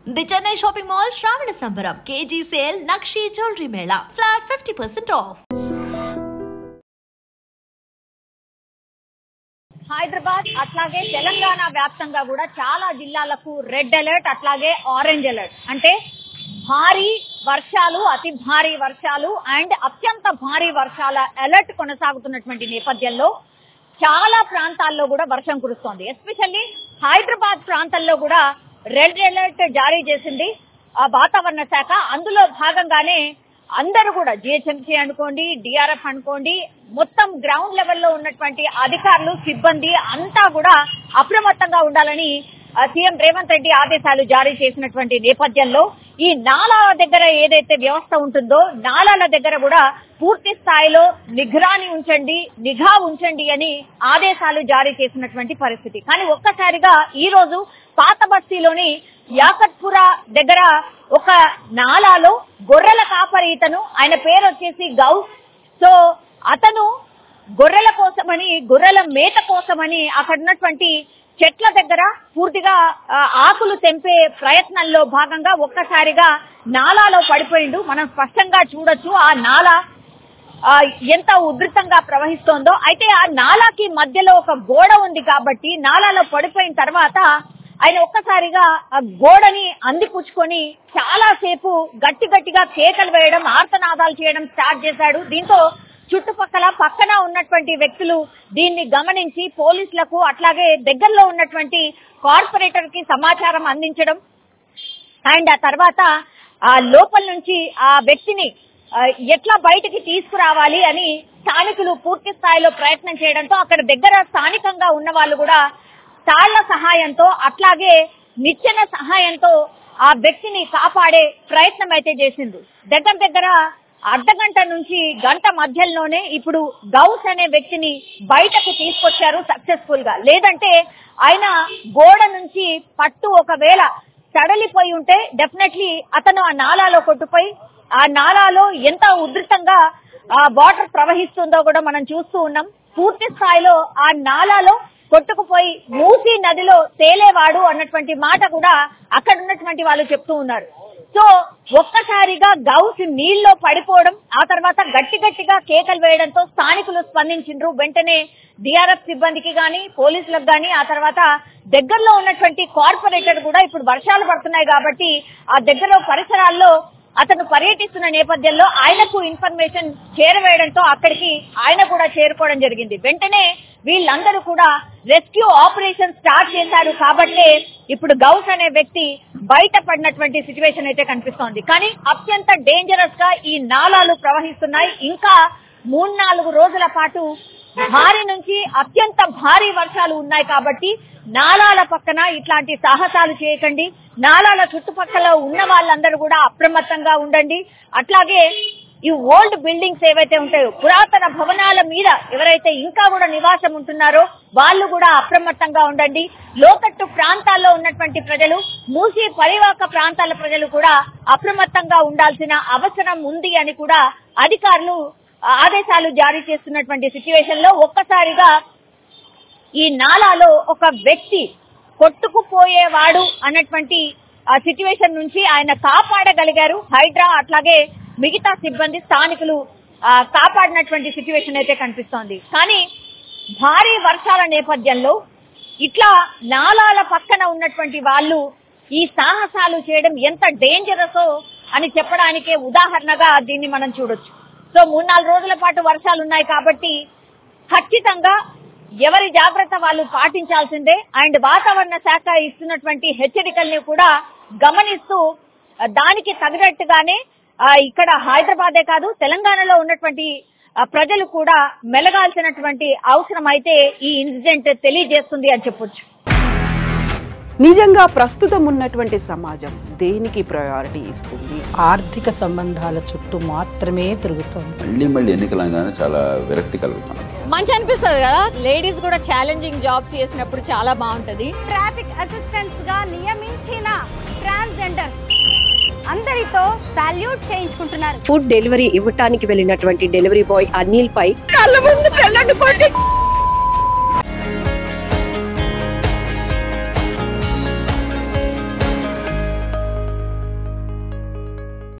The Chennai Shopping Mall Shravana Sambaram KG Sale Nakshi Jewelry Mela Flat 50% off. Hyderabad అట్లాగే తెలంగాణ వ్యాప్తంగా కూడా చాలా జిల్లాలకు రెడ్ అలర్ట్ అట్లాగే ఆరెంజ్ అలర్ట్ అంటే భారీ వర్షాలు అతి భారీ వర్షాలు అండ్ అత్యంత భారీ వర్షాల అలర్ట్ కొనసాగుతున్నటువంటి నేపథ్యంలో చాలా ప్రాంతాల్లో కూడా వర్షం కురుస్తోంది. ఎస్పెషల్లీ హైదరాబాద్ ప్రాంతాల్లో కూడా రెడ్ అలర్ట్ జారీ చేసింది ఆ వాతావరణ శాఖ. అందులో భాగంగానే అందరూ కూడా జిహెచ్ఎంసీ అనుకోండి, డిఆర్ఎఫ్ అనుకోండి, మొత్తం గ్రౌండ్ లెవెల్లో ఉన్నటువంటి అధికారులు సిబ్బంది అంతా కూడా అప్రమత్తంగా ఉండాలని సీఎం రేవంత్ రెడ్డి ఆదేశాలు జారీ చేసినటువంటి నేపథ్యంలో ఈ నాలాల దగ్గర ఏదైతే వ్యవస్థ ఉంటుందో నాలాల దగ్గర కూడా పూర్తి స్థాయిలో నిఘా ఉంచండి అని ఆదేశాలు జారీ చేసినటువంటి పరిస్థితి. కానీ ఒక్కసారిగా ఈ రోజు పాత బస్తీలోని యాకత్పుర దగ్గర ఒక నాలాలో గొర్రెల కాపరి ఇతను, ఆయన పేరు వచ్చేసి గౌస్. సో అతను గొర్రెల కోసమని, గొర్రెల మేత కోసమని అక్కడ ఉన్నటువంటి చెట్ల దగ్గర పూర్తిగా ఆకులు తెంపే ప్రయత్నంలో భాగంగా ఒక్కసారిగా నాలాలో పడిపోయిండు. మనం స్పష్టంగా చూడొచ్చు ఆ నాలా ఎంత ఉధృతంగా ప్రవహిస్తోందో. అయితే ఆ నాలాకి మధ్యలో ఒక గోడ ఉంది కాబట్టి నాలాలో పడిపోయిన తర్వాత ఆయన ఒక్కసారిగా ఆ గోడని అందిపుచ్చుకొని చాలా సేపు గట్టిగా కేకలు వేయడం, ఆర్తనాదాలు చేయడం స్టార్ట్ చేశాడు. దీంతో పక్కన ఉన్నటువంటి వ్యక్తులు దీన్ని గమనించి పోలీసులకు అట్లాగే దగ్గరలో ఉన్నటువంటి కార్పొరేటర్ కి సమాచారం అందించడం అండ్ ఆ తర్వాత ఆ లోపల నుంచి ఆ వ్యక్తిని ఎట్లా బయటికి తీసుకురావాలి అని స్థానికులు పూర్తి స్థాయిలో ప్రయత్నం చేయడంతో అక్కడ దగ్గర స్థానికంగా ఉన్న వాళ్ళు కూడా తాళ్ల సహాయంతో అట్లాగే నిచ్చెన సహాయంతో ఆ వ్యక్తిని కాపాడే ప్రయత్నం అయితే చేసింది. దగ్గర అర్ధగంట నుంచి గంట మధ్యలోనే ఇప్పుడు గౌస్ అనే వ్యక్తిని బయటకు తీసుకొచ్చారు సక్సెస్ఫుల్ గా. లేదంటే ఆయన గోడ నుంచి పట్టు ఒకవేళ సడలిపోయి ఉంటే డెఫినెట్లీ అతను ఆ నాలాలో కొట్టుపోయి ఆ నాలాలో ఎంత ఉధృతంగా వాటర్ ప్రవహిస్తుందో కూడా మనం చూస్తూ ఉన్నాం. పూర్తి స్థాయిలో ఆ నాలాలో కొట్టుకుపోయి మూసీ నదిలో తేలేవాడు అన్నటువంటి మాట కూడా అక్కడ ఉన్నటువంటి వాళ్ళు చెప్తూ ఉన్నారు. సో ఒక్కసారిగా గౌస్ నీళ్ళలో పడిపోవడం, ఆ తర్వాత గట్టిగా కేకలు వేయడంతో స్థానికులు స్పందించిండ్రు. వెంటనే డిఆర్ఎఫ్ సిబ్బందికి గాని పోలీసులకు గాని ఆ తర్వాత దగ్గరలో ఉన్నటువంటి కార్పొరేటర్ కూడా ఇప్పుడు వర్షాలు పడుతున్నాయి కాబట్టి ఆ దగ్గర పరిసరాల్లో అతను పర్యటిస్తున్న నేపథ్యంలో ఆయనకు ఇన్ఫర్మేషన్ చేరవేయడంతో అక్కడికి ఆయన కూడా చేరుకోవడం జరిగింది. వెంటనే వీళ్ళందరూ కూడా రెస్క్యూ ఆపరేషన్ స్టార్ట్ చేశారు కాబట్టి ఇప్పుడు గౌస్ అనే వ్యక్తి బయటపడినటువంటి సిచ్యువేషన్ అయితే కనిపిస్తోంది. కానీ అత్యంత డేంజరస్ గా ఈ నాలాలు ప్రవహిస్తున్నాయి. ఇంకా 3-4 రోజుల పాటు భారీ నుంచి అత్యంత భారీ వర్షాలు ఉన్నాయి కాబట్టి నాలాల పక్కన ఇట్లాంటి సాహసాలు చేయకండి. నాలాల చుట్టుపక్కల ఉన్న వాళ్ళందరూ కూడా అప్రమత్తంగా ఉండండి. అట్లాగే ఈ ఓల్డ్ బిల్డింగ్స్ ఏవైతే ఉంటాయో పురాతన భవనాల మీద ఎవరైతే ఇంకా కూడా నివాసం ఉంటున్నారో వాళ్ళు కూడా అప్రమత్తంగా ఉండండి. లోతట్టు ప్రాంతాల్లో ఉన్నటువంటి ప్రజలు, మూసీ పరివాహక ప్రాంతాల ప్రజలు కూడా అప్రమత్తంగా ఉండాల్సిన అవసరం ఉంది అని కూడా అధికారులు ఆదేశాలు జారీ చేస్తున్నటువంటి సిచ్యువేషన్ లో ఒక్కసారిగా ఈ నాలాలో ఒక వ్యక్తి కొట్టుకుపోయేవాడు అన్నటువంటి సిచ్యువేషన్ నుంచి ఆయన కాపాడగలిగారు. హైడ్రా అట్లాగే మిగతా సిబ్బంది స్థానికులు కాపాడినటువంటి సిచ్యువేషన్ అయితే కనిపిస్తోంది. కానీ భారీ వర్షాల నేపథ్యంలో ఇట్లా నాలాల పక్కన ఉన్నటువంటి వాళ్ళు ఈ సాహసాలు చేయడం ఎంత డేంజరసో అని చెప్పడానికే ఉదాహరణగా దీన్ని మనం చూడొచ్చు. సో 3-4 రోజుల పాటు వర్షాలు ఉన్నాయి కాబట్టి ఖచ్చితంగా ఎవరి జాగ్రత్త వాళ్ళు పాటించాల్సిందే. అండ్ వాతావరణ శాఖ ఇస్తున్నటువంటి హెచ్చరికల్ని కూడా గమనిస్తూ దానికి తగినట్టుగానే ఇక్కడ హైదరాబాదే కాదు తెలంగాణలో ఉన్నటువంటి ప్రజలు కూడా మెలగాల్సినటువంటి అవసరం అయితే ఈ ఇన్సిడెంట్ తెలియజేస్తుంది అని చెప్పొచ్చు. నిజంగా ప్రస్తుతం ఉన్నటువంటి సమాజం దేనికి ప్రయారిటీ ఇస్తుంది? ఆర్థిక సంబంధాల చుట్టూ మాత్రమే తిరుగుతుంది. మళ్ళీ ఎన్నికలంగానే చాలా విరక్తి కలుగుతాం. మంచి అనిపిస్తుంది కదా, లేడీస్ కూడా ఛాలెంజింగ్ జాబ్స్ చేసినప్పుడు చాలా బాగుంటది. ట్రాఫిక్ అసిస్టెంట్స్ గా నియమించిన ట్రాన్స్జెండర్స్ అందరితో సాల్యూట్ చేయించుకుంటున్నారు. ఫుడ్ డెలివరీ ఇవ్వటానికి వెళ్ళినటువంటి డెలివరీ బాయ్ అనిల్ పై కళ్ళ ముందు